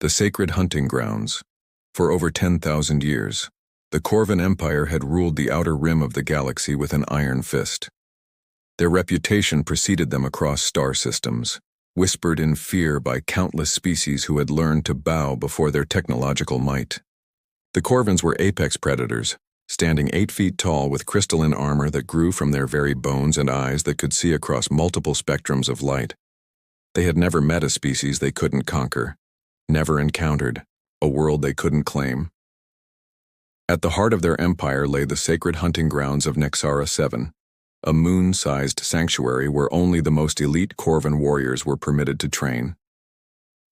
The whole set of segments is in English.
The sacred hunting grounds. For over 10,000 years, the Corvan Empire had ruled the outer rim of the galaxy with an iron fist. Their reputation preceded them across star systems, whispered in fear by countless species who had learned to bow before their technological might. The Corvans were apex predators, standing 8 feet tall with crystalline armor that grew from their very bones and eyes that could see across multiple spectrums of light. They had never met a species they couldn't conquer, never encountered a world they couldn't claim. At the heart of their empire lay the sacred hunting grounds of Nexara 7, a moon-sized sanctuary where only the most elite Corvan warriors were permitted to train.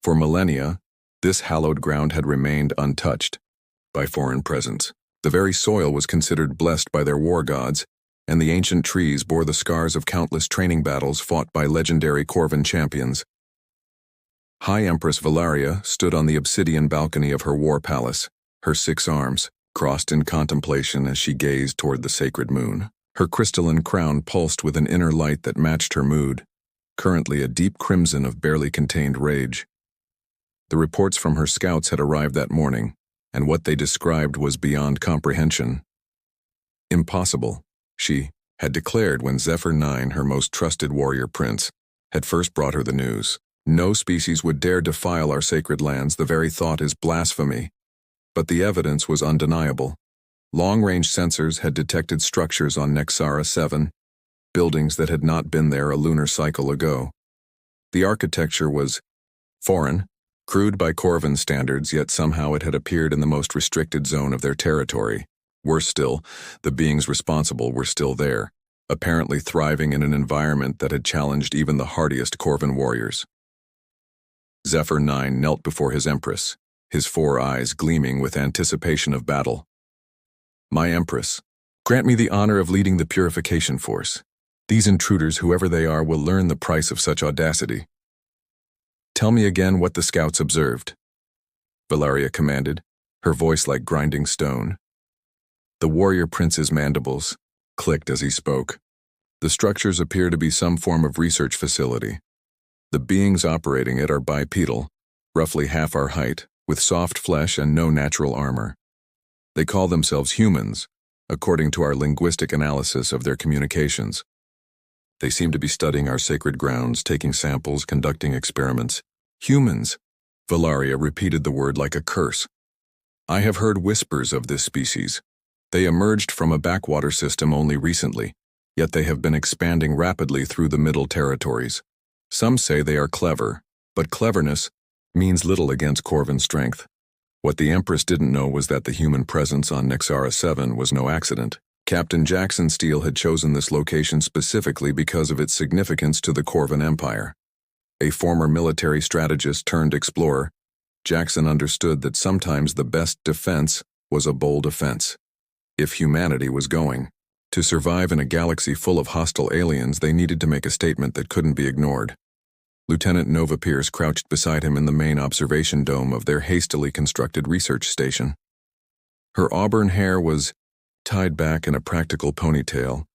For millennia, this hallowed ground had remained untouched by foreign presence. The very soil was considered blessed by their war gods, and the ancient trees bore the scars of countless training battles fought by legendary Corvan champions. High Empress Valeria stood on the obsidian balcony of her war palace, her 6 arms crossed in contemplation as she gazed toward the sacred moon. Her crystalline crown pulsed with an inner light that matched her mood, currently a deep crimson of barely contained rage. The reports from her scouts had arrived that morning, and what they described was beyond comprehension. Impossible, she had declared when Zephyr 9, her most trusted warrior prince, had first brought her the news. No species would dare defile our sacred lands, the very thought is blasphemy. But the evidence was undeniable. Long-range sensors had detected structures on Nexara 7, buildings that had not been there a lunar cycle ago. The architecture was foreign, crude by Corvan standards, yet somehow it had appeared in the most restricted zone of their territory. Worse still, the beings responsible were still there, apparently thriving in an environment that had challenged even the hardiest Corvan warriors. Zephyr 9 knelt before his empress, his 4 eyes gleaming with anticipation of battle. "My empress, grant me the honor of leading the purification force. These intruders, whoever they are, will learn the price of such audacity." "Tell me again what the scouts observed," Valeria commanded, her voice like grinding stone. The warrior prince's mandibles clicked as he spoke. The structures appear to be some form of research facility. The beings operating it are bipedal, roughly half our height, with soft flesh and no natural armor. They call themselves humans, according to our linguistic analysis of their communications. They seem to be studying our sacred grounds, taking samples, conducting experiments. Humans, Valeria repeated the word like a curse. I have heard whispers of this species. They emerged from a backwater system only recently, yet they have been expanding rapidly through the Middle Territories. Some say they are clever, but cleverness means little against Corvan strength. What the Empress didn't know was that the human presence on Nexara 7 was no accident. Captain Jackson Steele had chosen this location specifically because of its significance to the Corvan Empire. A former military strategist turned explorer, Jackson understood that sometimes the best defense was a bold offense. If humanity was going to survive in a galaxy full of hostile aliens, they needed to make a statement that couldn't be ignored. Lieutenant Nova Pierce crouched beside him in the main observation dome of their hastily constructed research station. Her auburn hair was tied back in a practical ponytail,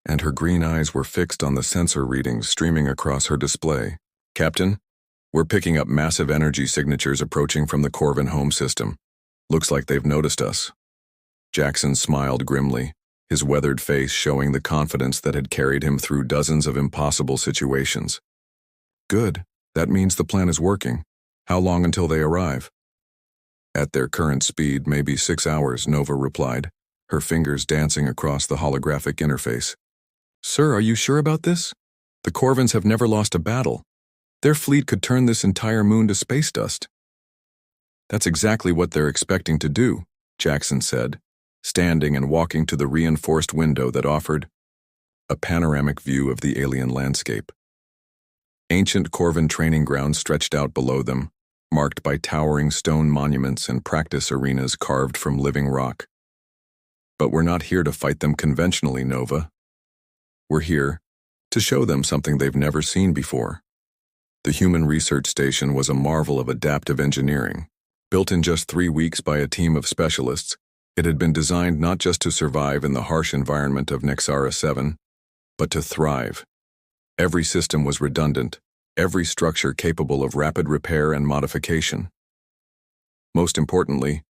and her green eyes were fixed on the sensor readings streaming across her display. "Captain, we're picking up massive energy signatures approaching from the Corvan home system. Looks like they've noticed us." Jackson smiled grimly, his weathered face showing the confidence that had carried him through dozens of impossible situations. "Good. That means the plan is working. How long until they arrive?" "At their current speed, maybe 6 hours," Nova replied, her fingers dancing across the holographic interface. "Sir, are you sure about this? The Corvans have never lost a battle. Their fleet could turn this entire moon to space dust." "That's exactly what they're expecting to do," Jackson said, standing and walking to the reinforced window that offered a panoramic view of the alien landscape. Ancient Corvan training grounds stretched out below them, marked by towering stone monuments and practice arenas carved from living rock. "But we're not here to fight them conventionally, Nova. We're here to show them something they've never seen before." The Human Research Station was a marvel of adaptive engineering. Built in just 3 weeks by a team of specialists, it had been designed not just to survive in the harsh environment of Nexara 7, but to thrive. Every system was redundant, every structure capable of rapid repair and modification. Most importantly,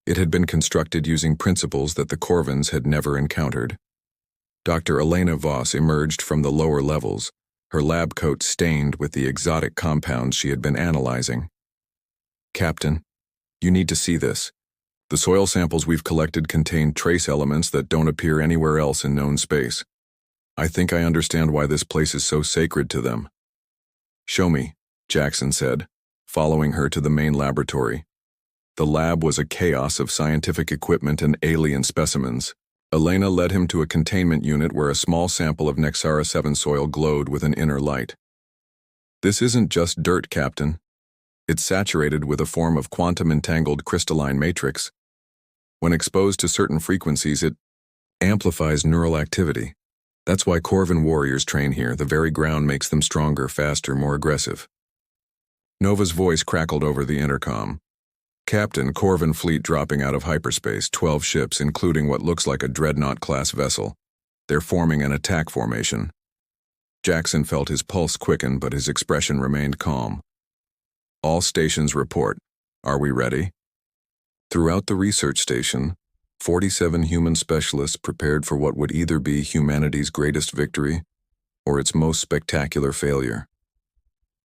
it had been constructed using principles that the Corvins had never encountered. Dr. Elena Voss emerged from the lower levels, her lab coat stained with the exotic compounds she had been analyzing. "Captain, you need to see this. The soil samples we've collected contain trace elements that don't appear anywhere else in known space. I think I understand why this place is so sacred to them." "Show me," Jackson said, following her to the main laboratory. The lab was a chaos of scientific equipment and alien specimens. Elena led him to a containment unit where a small sample of Nexara 7 soil glowed with an inner light. "This isn't just dirt, Captain. It's saturated with a form of quantum-entangled crystalline matrix. When exposed to certain frequencies, it amplifies neural activity. That's why Corvin warriors train here. The very ground makes them stronger, faster, more aggressive." Nova's voice crackled over the intercom. "Captain, Corvin fleet dropping out of hyperspace, 12 ships, including what looks like a dreadnought-class vessel. They're forming an attack formation." Jackson felt his pulse quicken, but his expression remained calm. "All stations report. Are we ready?" Throughout the research station, 47 human specialists prepared for what would either be humanity's greatest victory or its most spectacular failure.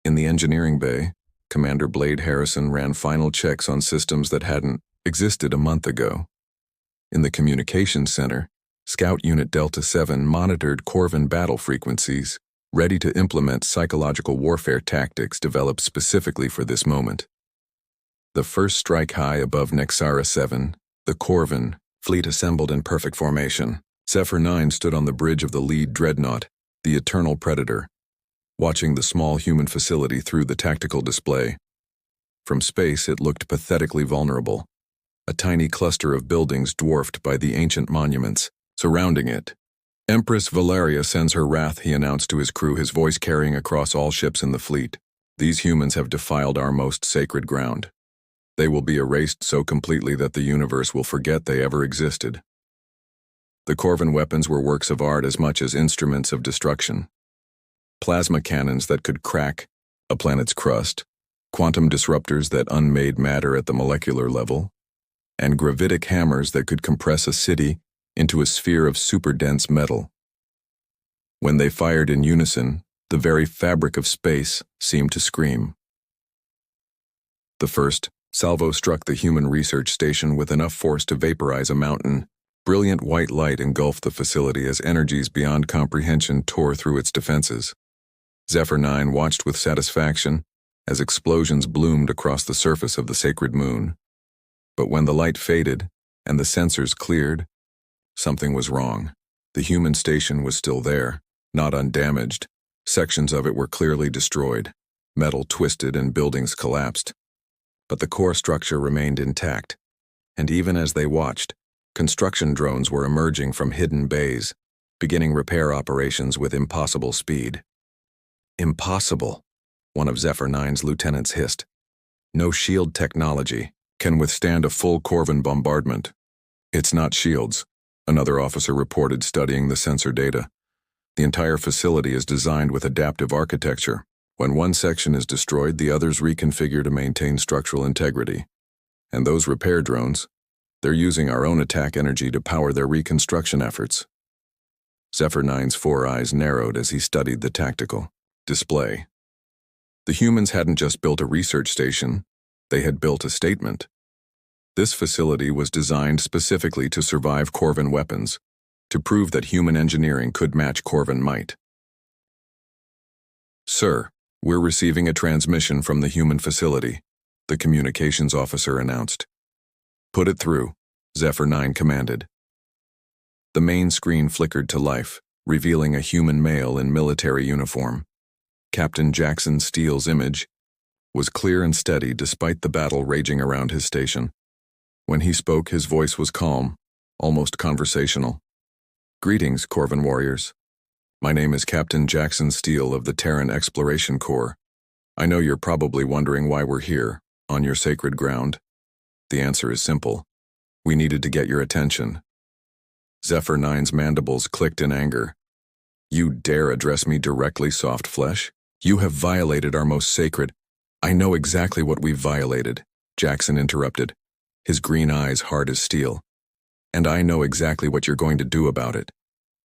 In the engineering bay, Commander Blade Harrison ran final checks on systems that hadn't existed a month ago. In the communications center, Scout Unit Delta 7 monitored Corvin battle frequencies, ready to implement psychological warfare tactics developed specifically for this moment. The first strike high above Nexara 7, the Corvin fleet assembled in perfect formation. Zephyr 9 stood on the bridge of the lead dreadnought, the Eternal Predator, watching the small human facility through the tactical display. From space, it looked pathetically vulnerable, a tiny cluster of buildings dwarfed by the ancient monuments surrounding it. "Empress Valeria sends her wrath," he announced to his crew, his voice carrying across all ships in the fleet. "These humans have defiled our most sacred ground. They will be erased so completely that the universe will forget they ever existed." The Corvin weapons were works of art as much as instruments of destruction. Plasma cannons that could crack a planet's crust, quantum disruptors that unmade matter at the molecular level, and gravitic hammers that could compress a city into a sphere of super-dense metal. When they fired in unison, the very fabric of space seemed to scream. The first salvo struck the human research station with enough force to vaporize a mountain. Brilliant white light engulfed the facility as energies beyond comprehension tore through its defenses. Zephyr 9 watched with satisfaction as explosions bloomed across the surface of the sacred moon. But when the light faded and the sensors cleared, something was wrong. The human station was still there, not undamaged. Sections of it were clearly destroyed, metal twisted and buildings collapsed. But the core structure remained intact, and even as they watched, construction drones were emerging from hidden bays, beginning repair operations with impossible speed. "Impossible," one of Zephyr 9's lieutenants hissed. "No shield technology can withstand a full Corvin bombardment." "It's not shields," another officer reported, studying the sensor data. "The entire facility is designed with adaptive architecture. When one section is destroyed, the others reconfigure to maintain structural integrity. And those repair drones, they're using our own attack energy to power their reconstruction efforts." Zephyr 9's four eyes narrowed as he studied the tactical display. The humans hadn't just built a research station, they had built a statement. This facility was designed specifically to survive Corvin weapons, to prove that human engineering could match Corvin might. "Sir, we're receiving a transmission from the human facility," the communications officer announced. "Put it through," Zephyr 9 commanded. The main screen flickered to life, revealing a human male in military uniform. Captain Jackson Steele's image was clear and steady despite the battle raging around his station. When he spoke, his voice was calm, almost conversational. "Greetings, Corvin warriors. My name is Captain Jackson Steele of the Terran Exploration Corps. I know you're probably wondering why we're here, on your sacred ground. The answer is simple. We needed to get your attention." Zephyr 9's mandibles clicked in anger. "You dare address me directly, soft flesh? You have violated our most sacred—" "I know exactly what we've violated," Jackson interrupted, his green eyes hard as steel. "And I know exactly what you're going to do about it.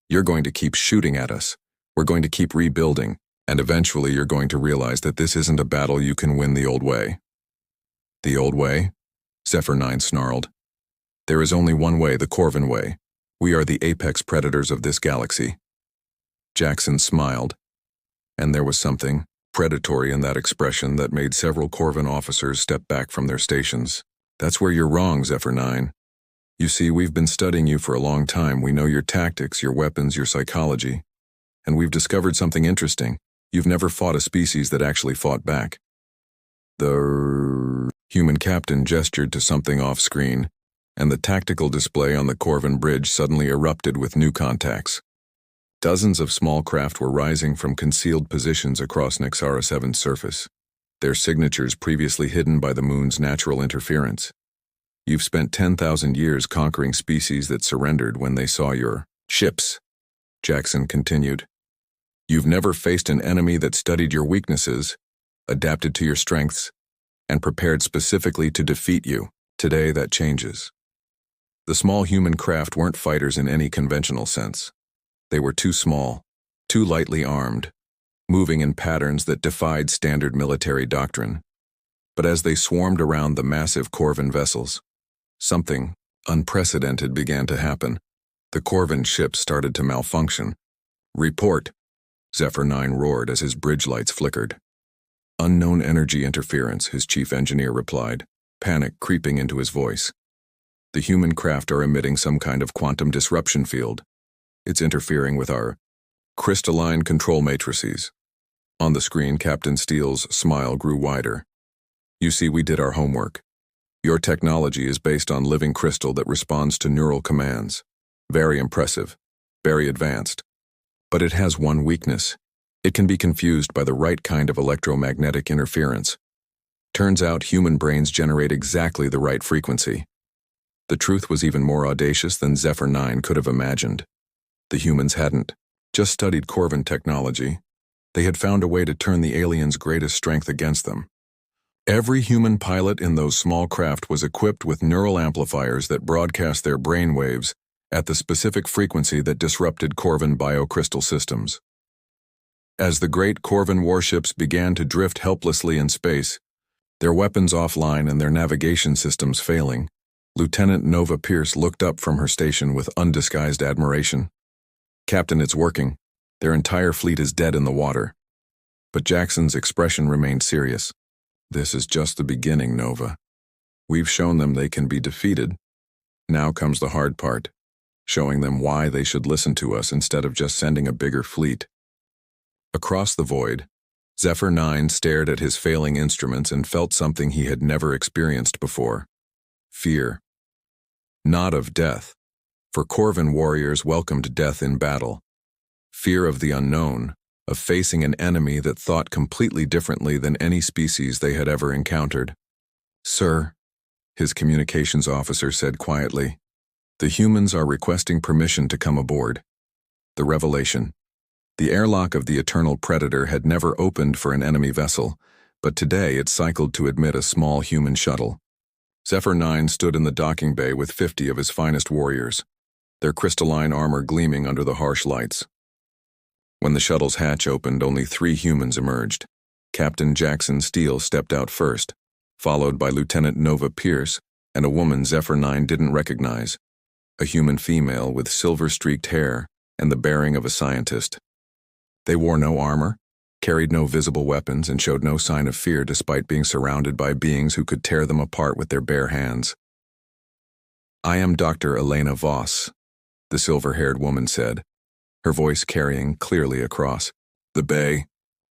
You're going to keep shooting at us. We're going to keep rebuilding, and eventually you're going to realize that this isn't a battle you can win the old way." "The old way?" Zephyr 9 snarled. "There is only one way, the Corvin way. We are the apex predators of this galaxy." Jackson smiled, and there was something predatory in that expression that made several Corvin officers step back from their stations. "That's where you're wrong, Zephyr 9. You see, we've been studying you for a long time. We know your tactics, your weapons, your psychology. And we've discovered something interesting. You've never fought a species that actually fought back." The human captain gestured to something off-screen, and the tactical display on the Corvin bridge suddenly erupted with new contacts. Dozens of small craft were rising from concealed positions across Nexara 7's surface, their signatures previously hidden by the moon's natural interference. "You've spent 10,000 years conquering species that surrendered when they saw your ships," Jackson continued. "You've never faced an enemy that studied your weaknesses, adapted to your strengths, and prepared specifically to defeat you. Today that changes." The small human craft weren't fighters in any conventional sense. They were too small, too lightly armed, moving in patterns that defied standard military doctrine. But as they swarmed around the massive Corvin vessels, something unprecedented began to happen. The Corvin ship started to malfunction. "Report," Zephyr 9 roared as his bridge lights flickered. "Unknown energy interference," his chief engineer replied, panic creeping into his voice. "The human craft are emitting some kind of quantum disruption field. It's interfering with our crystalline control matrices." On the screen, Captain Steele's smile grew wider. "You see, we did our homework. Your technology is based on living crystal that responds to neural commands. Very impressive, very advanced. But it has one weakness. It can be confused by the right kind of electromagnetic interference. Turns out human brains generate exactly the right frequency." The truth was even more audacious than Zephyr 9 could have imagined. The humans hadn't just studied Corvin technology. They had found a way to turn the aliens' greatest strength against them. Every human pilot in those small craft was equipped with neural amplifiers that broadcast their brain waves at the specific frequency that disrupted Corvin biocrystal systems. As the great Corvin warships began to drift helplessly in space, their weapons offline and their navigation systems failing, Lieutenant Nova Pierce looked up from her station with undisguised admiration. "Captain, it's working. Their entire fleet is dead in the water." But Jackson's expression remained serious. "This is just the beginning, Nova. We've shown them they can be defeated. Now comes the hard part, showing them why they should listen to us instead of just sending a bigger fleet." Across the void, Zephyr 9 stared at his failing instruments and felt something he had never experienced before. Fear. Not of death, for Corvin warriors welcomed death in battle. Fear of the unknown, of facing an enemy that thought completely differently than any species they had ever encountered. "Sir," his communications officer said quietly, "the humans are requesting permission to come aboard." The revelation. The airlock of the Eternal Predator had never opened for an enemy vessel, but today it cycled to admit a small human shuttle. Zephyr 9 stood in the docking bay with 50 of his finest warriors, their crystalline armor gleaming under the harsh lights. When the shuttle's hatch opened, only 3 humans emerged. Captain Jackson Steele stepped out first, followed by Lieutenant Nova Pierce and a woman Zephyr 9 didn't recognize, a human female with silver-streaked hair and the bearing of a scientist. They wore no armor, carried no visible weapons, and showed no sign of fear despite being surrounded by beings who could tear them apart with their bare hands. "I am Dr. Elena Voss," the silver-haired woman said, her voice carrying clearly across the bay.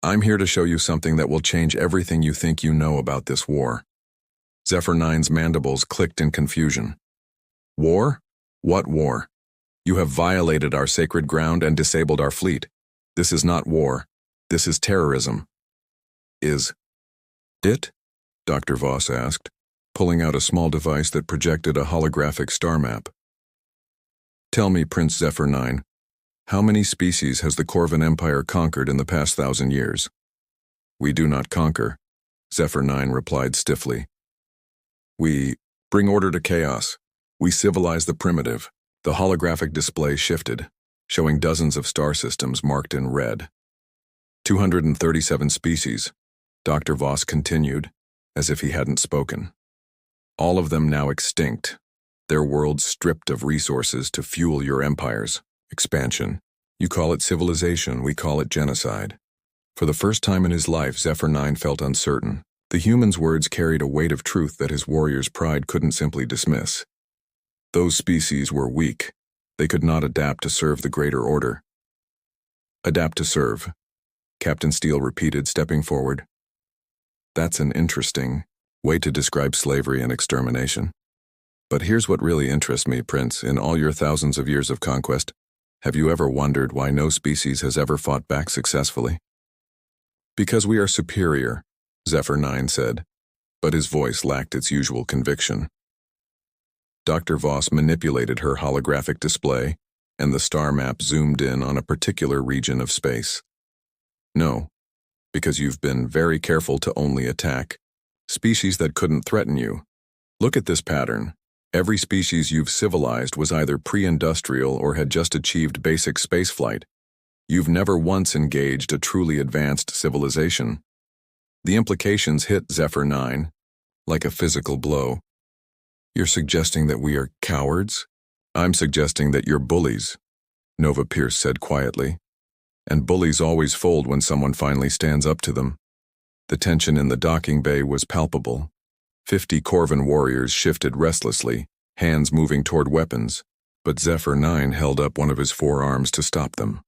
"I'm here to show you something that will change everything you think you know about this war." Zephyr 9's mandibles clicked in confusion. "War? What war? You have violated our sacred ground and disabled our fleet. This is not war. This is terrorism." "Is it?" Dr. Voss asked, pulling out a small device that projected a holographic star map. "Tell me, Prince Zephyr 9, how many species has the Corvin Empire conquered in the past 1,000 years?" "We do not conquer," Zephyr 9 replied stiffly. We bring order to chaos. We civilize the primitive. The holographic display shifted, showing dozens of star systems marked in red. 237 species, Dr. Voss continued, as if he hadn't spoken. All of them now extinct, their worlds stripped of resources to fuel your empire's expansion. You call it civilization, we call it genocide. For the first time in his life, Zephyr 9 felt uncertain. The human's words carried a weight of truth that his warrior's pride couldn't simply dismiss. Those species were weak. They could not adapt to serve the greater order. Adapt to serve, Captain Steele repeated, stepping forward. That's an interesting way to describe slavery and extermination. But here's what really interests me, Prince. In all your thousands of years of conquest, have you ever wondered why no species has ever fought back successfully? Because we are superior, Zephyr 9 said, but his voice lacked its usual conviction. Dr. Voss manipulated her holographic display, and the star map zoomed in on a particular region of space. No, because you've been very careful to only attack species that couldn't threaten you. Look at this pattern. Every species you've civilized was either pre-industrial or had just achieved basic spaceflight. You've never once engaged a truly advanced civilization. The implications hit Zephyr 9 like a physical blow. You're suggesting that we are cowards? I'm suggesting that you're bullies, Nova Pierce said quietly. And bullies always fold when someone finally stands up to them. The tension in the docking bay was palpable. 50 Corvin warriors shifted restlessly, hands moving toward weapons, but Zephyr 9 held up one of his forearms to stop them.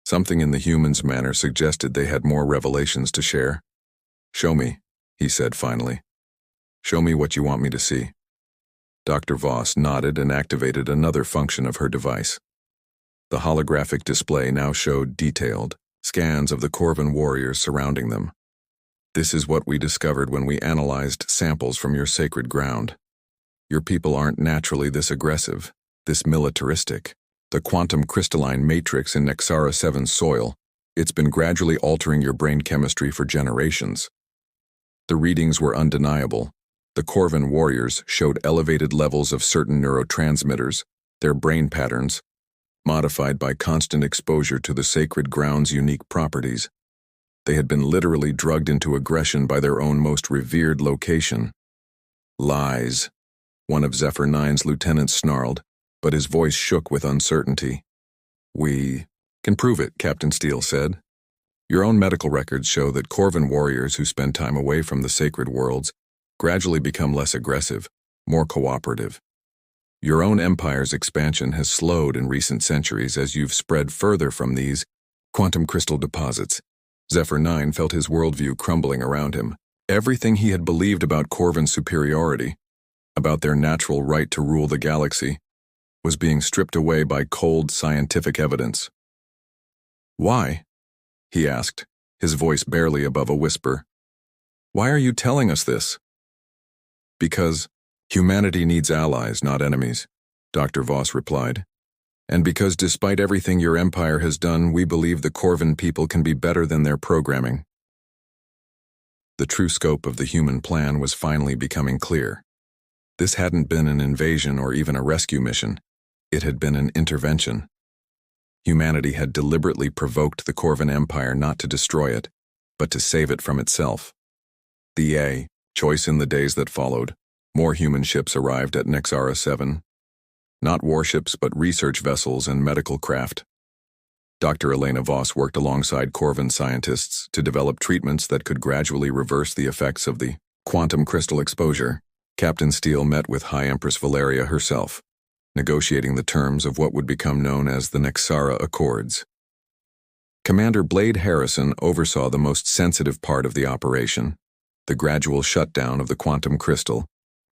Something in the human's manner suggested they had more revelations to share. Show me, he said finally. Show me what you want me to see. Dr. Voss nodded and activated another function of her device. The holographic display now showed detailed scans of the Corvin warriors surrounding them. This is what we discovered when we analyzed samples from your sacred ground. Your people aren't naturally this aggressive, this militaristic. The quantum crystalline matrix in Nexara 7's soil, it's been gradually altering your brain chemistry for generations. The readings were undeniable. The Corvin warriors showed elevated levels of certain neurotransmitters, their brain patterns, modified by constant exposure to the sacred ground's unique properties. They had been literally drugged into aggression by their own most revered location. Lies, one of Zephyr 9's lieutenants snarled, but his voice shook with uncertainty. We can prove it, Captain Steele said. Your own medical records show that Corvin warriors who spend time away from the sacred worlds gradually become less aggressive, more cooperative. Your own empire's expansion has slowed in recent centuries as you've spread further from these quantum crystal deposits. Zephyr 9 felt his worldview crumbling around him. Everything he had believed about Corvin's superiority, about their natural right to rule the galaxy, was being stripped away by cold scientific evidence. Why? He asked, his voice barely above a whisper. Why are you telling us this? Because humanity needs allies, not enemies, Dr. Voss replied. And because despite everything your empire has done, we believe the Corvin people can be better than their programming. The true scope of the human plan was finally becoming clear. This hadn't been an invasion or even a rescue mission. It had been an intervention. Humanity had deliberately provoked the Corvin Empire not to destroy it, but to save it from itself. The choice in the days that followed. More human ships arrived at Nexara 7. Not warships, but research vessels and medical craft. Dr. Elena Voss worked alongside Corvin scientists to develop treatments that could gradually reverse the effects of the quantum crystal exposure. Captain Steele met with High Empress Valeria herself, negotiating the terms of what would become known as the Nexara Accords. Commander Blade Harrison oversaw the most sensitive part of the operation, the gradual shutdown of the quantum crystal,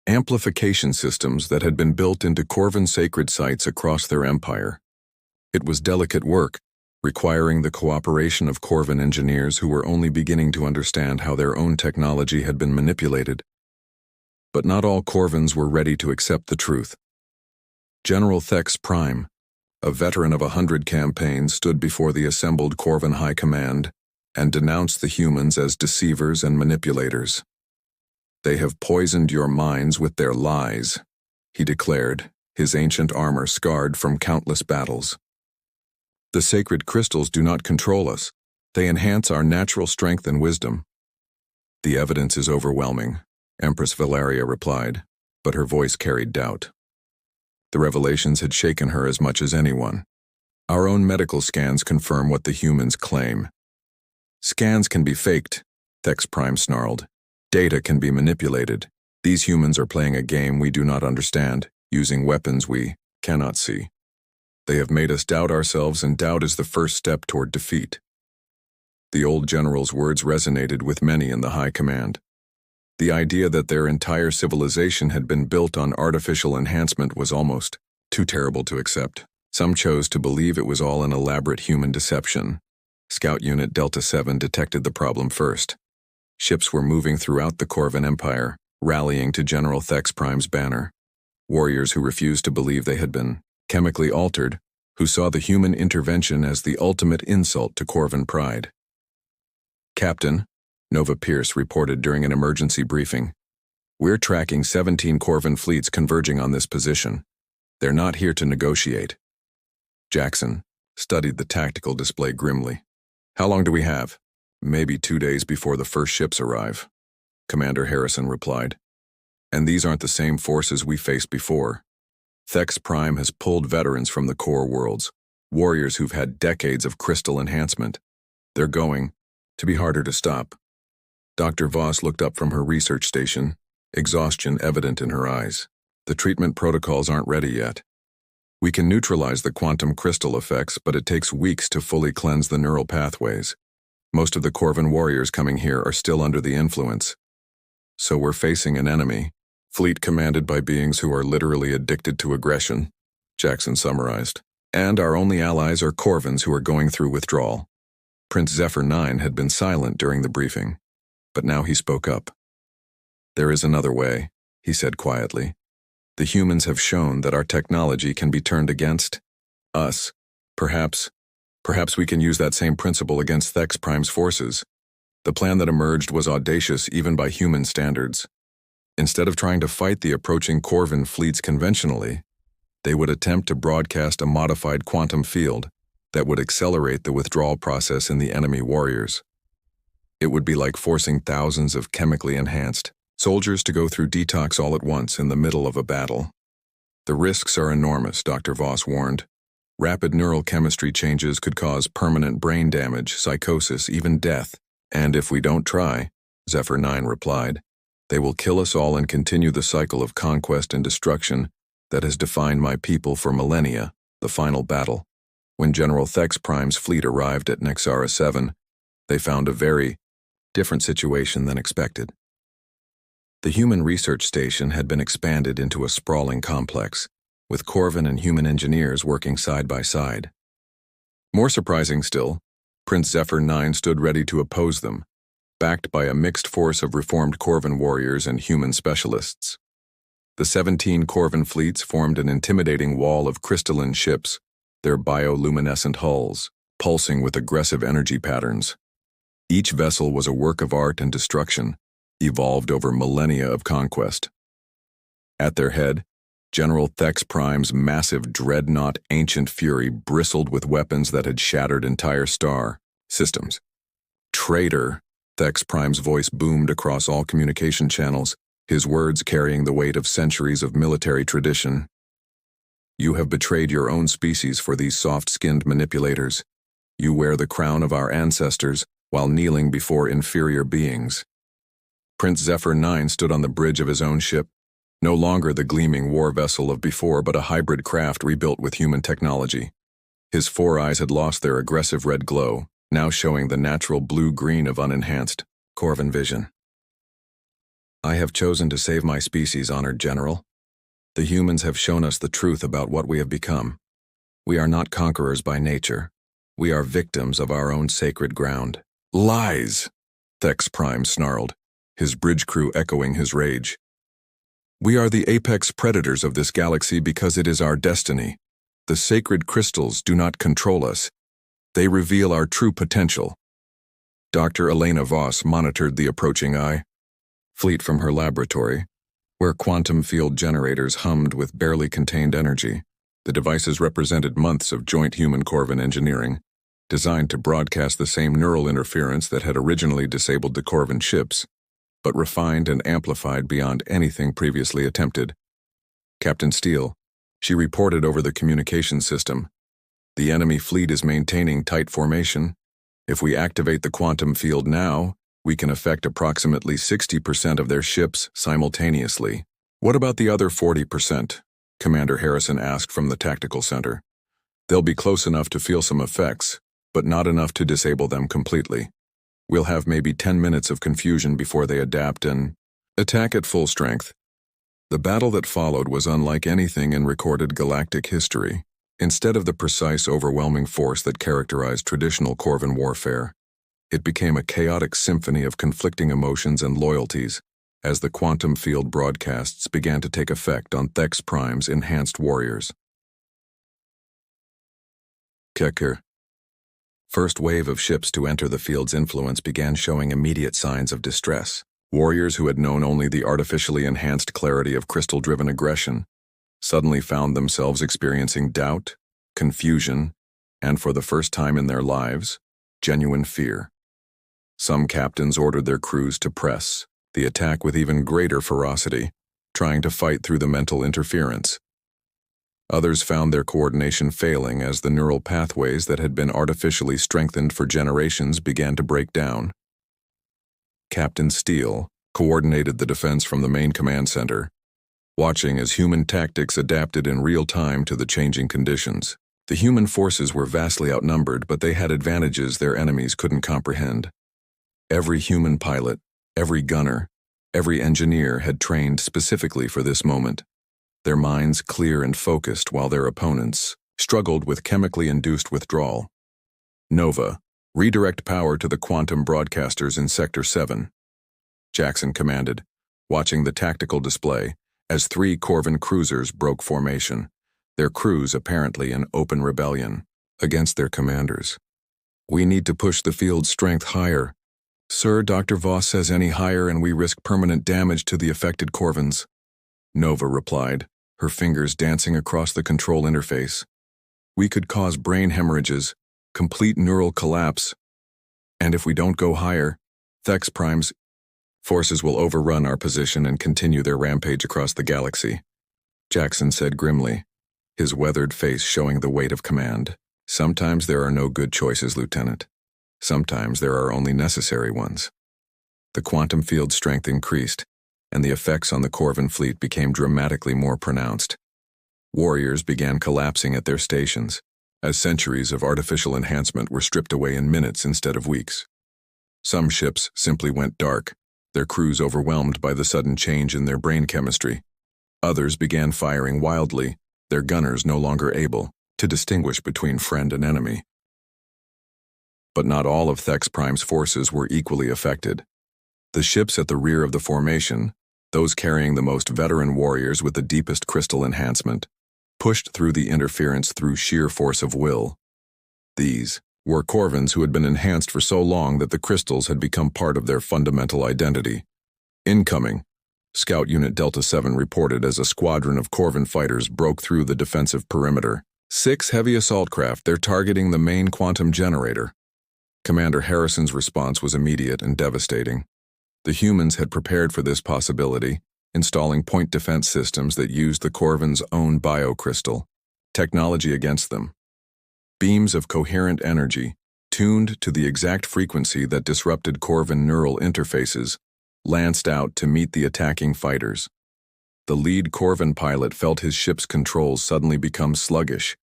amplification systems that had been built into Corvin sacred sites across their empire. It was delicate work, requiring the cooperation of Corvin engineers who were only beginning to understand how their own technology had been manipulated. But not all Corvins were ready to accept the truth. General Thex Prime, a veteran of 100 campaigns, stood before the assembled Corvin High Command and denounced the humans as deceivers and manipulators. They have poisoned your minds with their lies, he declared, his ancient armor scarred from countless battles. The sacred crystals do not control us. They enhance our natural strength and wisdom. The evidence is overwhelming, Empress Valeria replied, but her voice carried doubt. The revelations had shaken her as much as anyone. Our own medical scans confirm what the humans claim. Scans can be faked, Thex Prime snarled. Data can be manipulated. These humans are playing a game we do not understand, using weapons we cannot see. They have made us doubt ourselves, and doubt is the first step toward defeat. The old general's words resonated with many in the high command. The idea that their entire civilization had been built on artificial enhancement was almost too terrible to accept. Some chose to believe it was all an elaborate human deception. Scout Unit Delta 7 detected the problem first. Ships were moving throughout the Corvin Empire, rallying to General Thex Prime's banner. Warriors who refused to believe they had been chemically altered, who saw the human intervention as the ultimate insult to Corvin pride. Captain, Nova Pierce reported during an emergency briefing, we're tracking 17 Corvin fleets converging on this position. They're not here to negotiate. Jackson studied the tactical display grimly. How long do we have? Maybe 2 days before the first ships arrive, Commander Harrison replied. And these aren't the same forces we faced before. Thex Prime has pulled veterans from the core worlds, warriors who've had decades of crystal enhancement. They're going to be harder to stop. Dr. Voss looked up from her research station, exhaustion evident in her eyes. The treatment protocols aren't ready yet. We can neutralize the quantum crystal effects, but it takes weeks to fully cleanse the neural pathways. Most of the Corvin warriors coming here are still under the influence. So we're facing an enemy, fleet commanded by beings who are literally addicted to aggression, Jackson summarized. And our only allies are Corvins who are going through withdrawal. Prince Zephyr 9 had been silent during the briefing, but now he spoke up. There is another way, he said quietly. The humans have shown that our technology can be turned against us. Perhaps we can use that same principle against Thex Prime's forces. The plan that emerged was audacious even by human standards. Instead of trying to fight the approaching Corvin fleets conventionally, they would attempt to broadcast a modified quantum field that would accelerate the withdrawal process in the enemy warriors. It would be like forcing thousands of chemically enhanced soldiers to go through detox all at once in the middle of a battle. The risks are enormous, Dr. Voss warned. Rapid neural chemistry changes could cause permanent brain damage, psychosis, even death. And if we don't try, Zephyr 9 replied, they will kill us all and continue the cycle of conquest and destruction that has defined my people for millennia, the final battle. When General Thex Prime's fleet arrived at Nexara 7, they found a very different situation than expected. The human research station had been expanded into a sprawling complex, with Corvin and human engineers working side by side. More surprising still, Prince Zephyr 9 stood ready to oppose them, backed by a mixed force of reformed Corvin warriors and human specialists. The 17 Corvin fleets formed an intimidating wall of crystalline ships, their bioluminescent hulls pulsing with aggressive energy patterns. Each vessel was a work of art and destruction, evolved over millennia of conquest. At their head, General Thex Prime's massive dreadnought Ancient Fury bristled with weapons that had shattered entire star systems. Traitor, Thex Prime's voice boomed across all communication channels, his words carrying the weight of centuries of military tradition. You have betrayed your own species for these soft-skinned manipulators. You wear the crown of our ancestors while kneeling before inferior beings. Prince Zephyr 9 stood on the bridge of his own ship, no longer the gleaming war vessel of before, but a hybrid craft rebuilt with human technology. His four eyes had lost their aggressive red glow, now showing the natural blue-green of unenhanced Corvin vision. I have chosen to save my species, honored general. The humans have shown us the truth about what we have become. We are not conquerors by nature. We are victims of our own sacred ground. Lies! Thex Prime snarled, his bridge crew echoing his rage. We are the apex predators of this galaxy because it is our destiny. The sacred crystals do not control us. They reveal our true potential. Dr. Elena Voss monitored the approaching eye. fleet from her laboratory, where quantum field generators hummed with barely contained energy. The devices represented months of joint human-Corvin engineering, designed to broadcast the same neural interference that had originally disabled the Corvin ships, but refined and amplified beyond anything previously attempted. Captain Steele, she reported over the communication system. The enemy fleet is maintaining tight formation. If we activate the quantum field now, we can affect approximately 60% of their ships simultaneously. What about the other 40%? Commander Harrison asked from the tactical center. They'll be close enough to feel some effects, but not enough to disable them completely. We'll have maybe 10 minutes of confusion before they adapt and attack at full strength. The battle that followed was unlike anything in recorded galactic history. Instead of the precise, overwhelming force that characterized traditional Corvin warfare, it became a chaotic symphony of conflicting emotions and loyalties as the quantum field broadcasts began to take effect on Thex Prime's enhanced warriors. Kekir. First wave of ships to enter the field's influence began showing immediate signs of distress. Warriors who had known only the artificially enhanced clarity of crystal-driven aggression suddenly found themselves experiencing doubt, confusion, and for the first time in their lives, genuine fear. Some captains ordered their crews to press the attack with even greater ferocity, trying to fight through the mental interference. Others found their coordination failing as the neural pathways that had been artificially strengthened for generations began to break down. Captain Steele coordinated the defense from the main command center, watching as human tactics adapted in real time to the changing conditions. The human forces were vastly outnumbered, but they had advantages their enemies couldn't comprehend. Every human pilot, every gunner, every engineer had trained specifically for this moment, their minds clear and focused while their opponents struggled with chemically induced withdrawal. Nova, redirect power to the quantum broadcasters in Sector 7. Jackson commanded, watching the tactical display as 3 Corvin cruisers broke formation, their crews apparently in open rebellion against their commanders. We need to push the field's strength higher. Sir, Dr. Voss says any higher and we risk permanent damage to the affected Corvins. Nova replied, her fingers dancing across the control interface. We could cause brain hemorrhages, complete neural collapse, and if we don't go higher, Thex Prime's forces will overrun our position and continue their rampage across the galaxy, Jackson said grimly, his weathered face showing the weight of command. Sometimes there are no good choices, Lieutenant. Sometimes there are only necessary ones. The quantum field strength increased, and the effects on the Corvin fleet became dramatically more pronounced. Warriors began collapsing at their stations, as centuries of artificial enhancement were stripped away in minutes instead of weeks. Some ships simply went dark, their crews overwhelmed by the sudden change in their brain chemistry. Others began firing wildly, their gunners no longer able to distinguish between friend and enemy. But not all of Thex Prime's forces were equally affected. The ships at the rear of the formation, those carrying the most veteran warriors with the deepest crystal enhancement, pushed through the interference through sheer force of will. These were Corvins who had been enhanced for so long that the crystals had become part of their fundamental identity. Incoming, Scout Unit Delta 7 reported as a squadron of Corvin fighters broke through the defensive perimeter. 6 heavy assault craft, they're targeting the main quantum generator. Commander Harrison's response was immediate and devastating. The humans had prepared for this possibility, installing point defense systems that used the Corvin's own biocrystal technology against them. Beams of coherent energy, tuned to the exact frequency that disrupted Corvin neural interfaces, lanced out to meet the attacking fighters. The lead Corvin pilot felt his ship's controls suddenly become sluggish,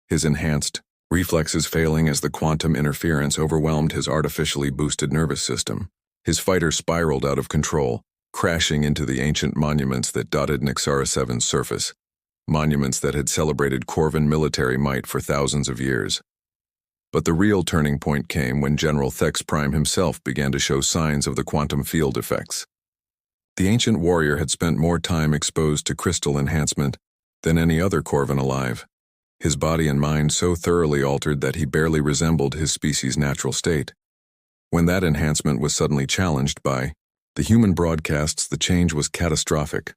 his enhanced reflexes failing as the quantum interference overwhelmed his artificially boosted nervous system. His fighter spiraled out of control, crashing into the ancient monuments that dotted Nixara 7's surface, monuments that had celebrated Corvin military might for thousands of years. But the real turning point came when General Thex Prime himself began to show signs of the quantum field effects. The ancient warrior had spent more time exposed to crystal enhancement than any other Corvin alive, his body and mind so thoroughly altered that he barely resembled his species' natural state. When that enhancement was suddenly challenged by The human broadcasts the change was catastrophic.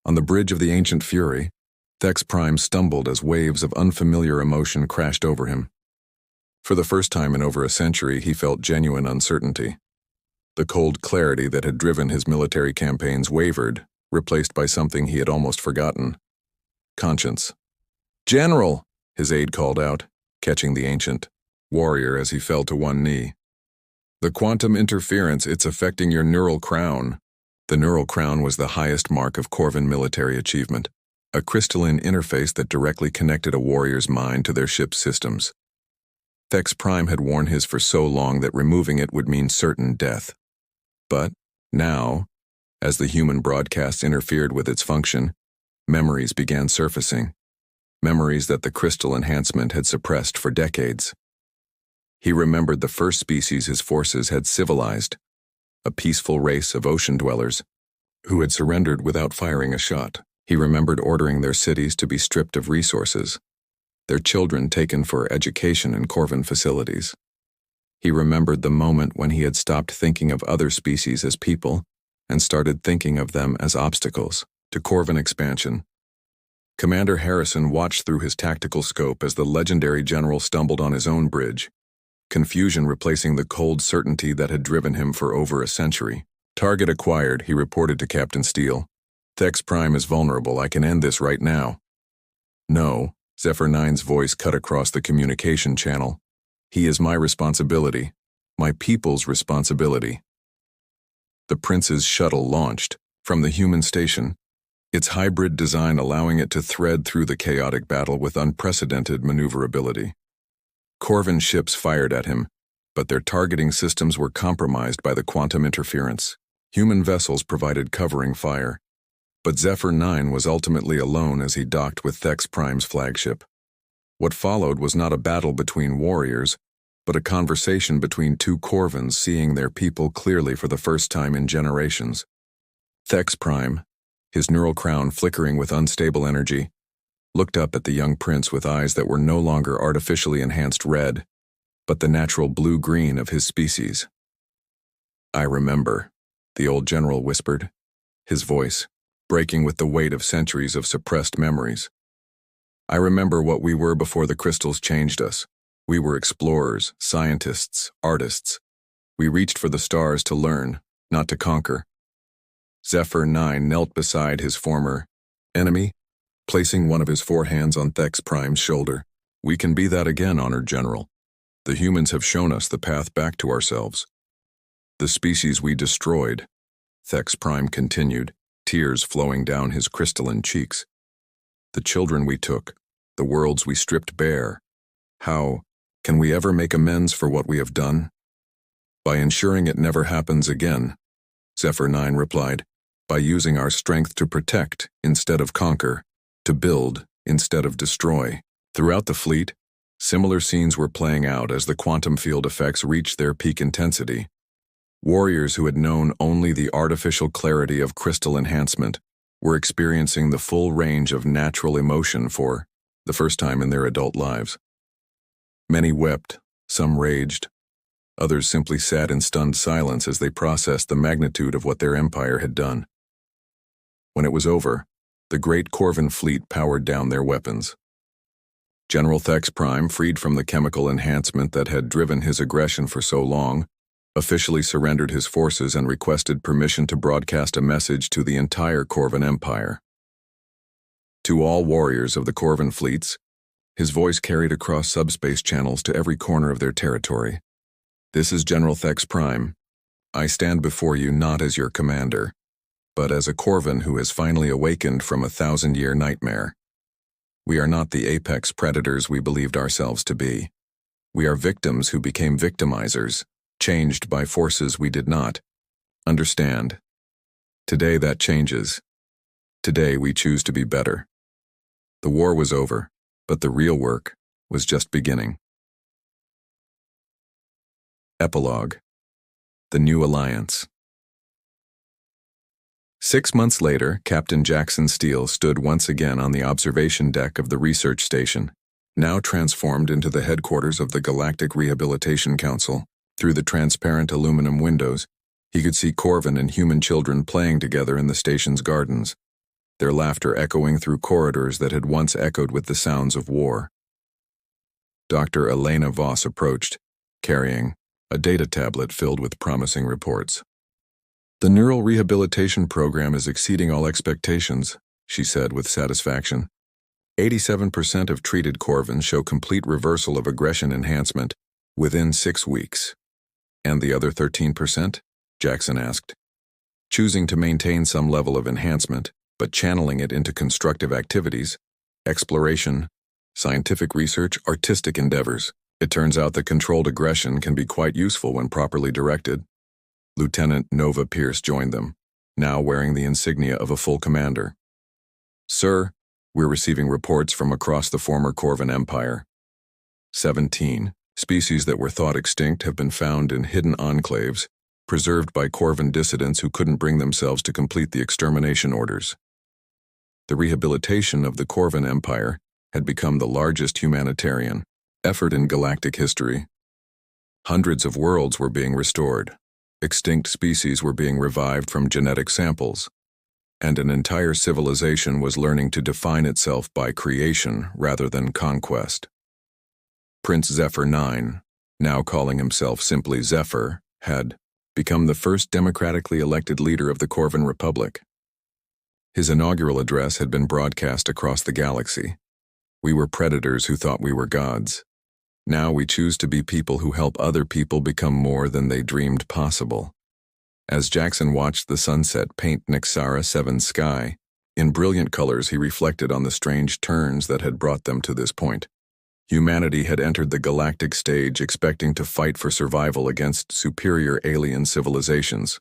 On the bridge of the ancient fury, Thex Prime stumbled as waves of unfamiliar emotion crashed over him. For the first time in over a century, he felt genuine uncertainty. The cold clarity that had driven his military campaigns wavered, replaced by something he had almost forgotten: conscience. "General!" his aide called out, catching the ancient warrior as he fell to one knee. "The quantum interference, it's affecting your neural crown." The neural crown was the highest mark of Corvin military achievement, a crystalline interface that directly connected a warrior's mind to their ship's systems. Thex Prime had worn his for so long that removing it would mean certain death. But now, as the human broadcasts interfered with its function, memories began surfacing. Memories that the crystal enhancement had suppressed for decades. He remembered the first species his forces had civilized, a peaceful race of ocean dwellers who had surrendered without firing a shot. He remembered ordering their cities to be stripped of resources, their children taken for education in Corvin facilities. He remembered the moment when he had stopped thinking of other species as people and started thinking of them as obstacles to Corvin expansion. Commander Harrison watched through his tactical scope as the legendary general stumbled on his own bridge, confusion replacing the cold certainty that had driven him for over a century. "Target acquired," he reported to Captain Steele. "Thex Prime is vulnerable. I can end this right now." "No," Zephyr 9's voice cut across the communication channel. "He is my responsibility, my people's responsibility." The Prince's shuttle launched from the human station, its hybrid design allowing it to thread through the chaotic battle with unprecedented maneuverability. Corvin ships fired at him, but their targeting systems were compromised by the quantum interference. Human vessels provided covering fire, but Zephyr 9 was ultimately alone as he docked with Thex Prime's flagship. What followed was not a battle between warriors, but a conversation between two Corvins seeing their people clearly for the first time in generations. Thex Prime, his neural crown flickering with unstable energy, looked up at the young prince with eyes that were no longer artificially enhanced red, but the natural blue-green of his species. "I remember," the old general whispered, his voice breaking with the weight of centuries of suppressed memories. "I remember what we were before the crystals changed us. We were explorers, scientists, artists. We reached for the stars to learn, not to conquer." Zephyr 9 knelt beside his former enemy, placing one of his four hands on Thex Prime's shoulder. "We can be that again, honored general. The humans have shown us the path back to ourselves. The species we destroyed," Thex Prime continued, tears flowing down his crystalline cheeks. "The children we took, the worlds we stripped bare. How can we ever make amends for what we have done?" "By ensuring it never happens again," Zephyr 9 replied. "By using our strength to protect instead of conquer, to build instead of destroy." Throughout the fleet, similar scenes were playing out as the quantum field effects reached their peak intensity. Warriors who had known only the artificial clarity of crystal enhancement were experiencing the full range of natural emotion for the first time in their adult lives. Many wept, some raged, others simply sat in stunned silence as they processed the magnitude of what their empire had done. When it was over, the great Corvin fleet powered down their weapons. General Thex Prime, freed from the chemical enhancement that had driven his aggression for so long, officially surrendered his forces and requested permission to broadcast a message to the entire Corvin Empire. To all warriors of the Corvin fleets, his voice carried across subspace channels to every corner of their territory. "This is General Thex Prime. I stand before you not as your commander, but as a Corvin who has finally awakened from a 1,000-year nightmare. We are not the apex predators we believed ourselves to be. We are victims who became victimizers, changed by forces we did not understand. Today that changes. Today we choose to be better." The war was over, but the real work was just beginning. Epilogue: The New Alliance. 6 months later, Captain Jackson Steele stood once again on the observation deck of the research station, now transformed into the headquarters of the Galactic Rehabilitation Council. Through the transparent aluminum windows, He could see Corvin and human children playing together in the station's gardens, their laughter echoing through corridors that had once echoed with the sounds of war. Dr. Elena Voss approached, carrying a data tablet filled with promising reports. "The neural rehabilitation program is exceeding all expectations," she said with satisfaction. 87% of treated Corvins show complete reversal of aggression enhancement within 6 weeks. "And the other 13%? Jackson asked. "Choosing to maintain some level of enhancement, but channeling it into constructive activities, exploration, scientific research, artistic endeavors. It turns out that controlled aggression can be quite useful when properly directed." Lieutenant Nova Pierce joined them, now wearing the insignia of a full commander. "Sir, we're receiving reports from across the former Corvin Empire. 17 species that were thought extinct have been found in hidden enclaves, preserved by Corvin dissidents who couldn't bring themselves to complete the extermination orders." The rehabilitation of the Corvin Empire had become the largest humanitarian effort in galactic history. Hundreds of worlds were being restored, extinct species were being revived from genetic samples, and an entire civilization was learning to define itself by creation rather than conquest. Prince Zephyr 9, now calling himself simply Zephyr, had become the first democratically elected leader of the Corvin Republic. His inaugural address had been broadcast across the galaxy. "We were predators who thought we were gods. Now we choose to be people who help other people become more than they dreamed possible." As Jackson watched the sunset paint Nixara 7's sky, in brilliant colors he reflected on the strange turns that had brought them to this point. Humanity had entered the galactic stage expecting to fight for survival against superior alien civilizations.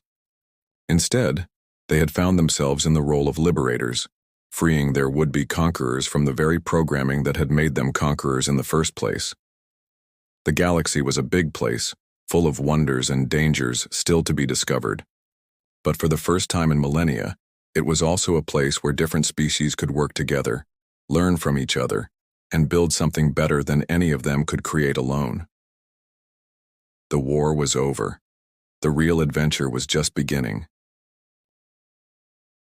Instead, they had found themselves in the role of liberators, freeing their would-be conquerors from the very programming that had made them conquerors in the first place. The galaxy was a big place, full of wonders and dangers still to be discovered. But for the first time in millennia, it was also a place where different species could work together, learn from each other, and build something better than any of them could create alone. The war was over. The real adventure was just beginning.